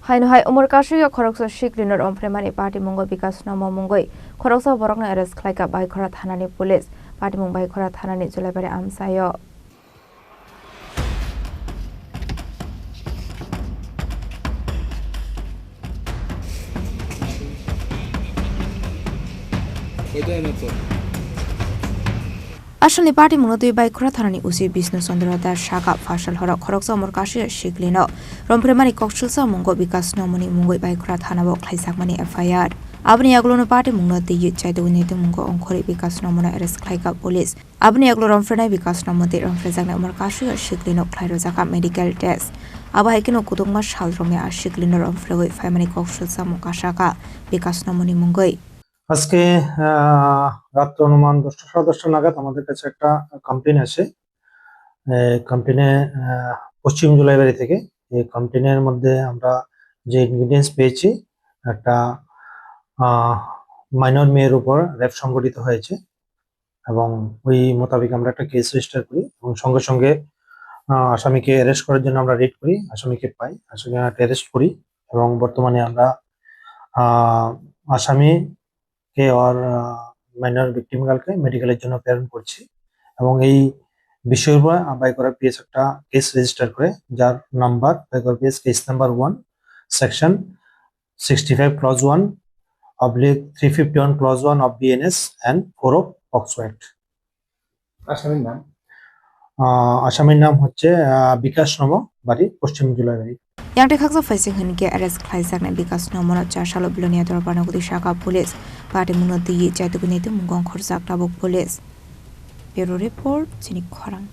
Hai umur kasih khoroksa Shiklinor Ompremani Party Munggo Bikas Namo Mungoi khoroksa borokna arrest khlaika Baikora Thanani Police Party Mung Baikora Thanani Julaibari Amsayo Asal ni party mungno tui Baikora Thanani usi Bishnu Chandra Das Shaka Fashal Horok khoroksa umur kasih Shiklino Rompremani Kokshulsa Munggo Bikas Namoni Mungoi Baikora Thanabo Khlaisakmani FIR Abni aglono party mungno tui chaidunete Munggo Ongkhori Bikas Namona arrest khlaika police Abni aglo Romfrenai Bikas Namote Romfrejakna umur kasih Shiklino Khlairojaka medical test Aba haikino kudungma shalrome Shiklino Romfrewoi Family Kokshulsa Mukashaka Bikas Namoni Mungoi আজকে রাত অনুমান 10:10 নাগাদ আমাদের কাছে একটা complain আসে কমপ্লেইনে পশ্চিম জুলাইবাড়ি থেকে এই কমপ্লেইনের মধ্যে আমরা যে ইনগ্রেডিয়েন্টস পেয়েছি একটা মাইনর মেয়ের উপর রেপ সংঘটিত হয়েছে এবং ওই মোতাবেক আমরা একটা কেস রেজিস্টার করি এবং সঙ্গে সঙ্গে আসামিকে অ্যারেস্ট করার জন্য আমরা রেড করি আসামিকে পাই আসামিকে অ্যারেস্ট করি এবং বর্তমানে আমরা আসামি কে আর মাইনর ভিকটিম গার্লকে মেডিকেলের জন্য প্রেরণ করছি এবং এই বিষয়ের উপর বাইকরা পিএস একটা কেস রেজিস্টার করে যার number Baikra PS case number 1 section 65 clause 1/351 clause 1 of BNS and 4 of POCSO act. আসামির নাম হচ্ছে বিকাশ নম, বাড়ি পশ্চিম Julaibari. Yang dekhaksa facing henke arrest khlaisakna Bikas Namona Chashalo Blonia Dorpanagudi Shaka Police Party Munoti Chaitugunete Mungong Khorsak Tabuk Police Bureau Report Chinik Khorang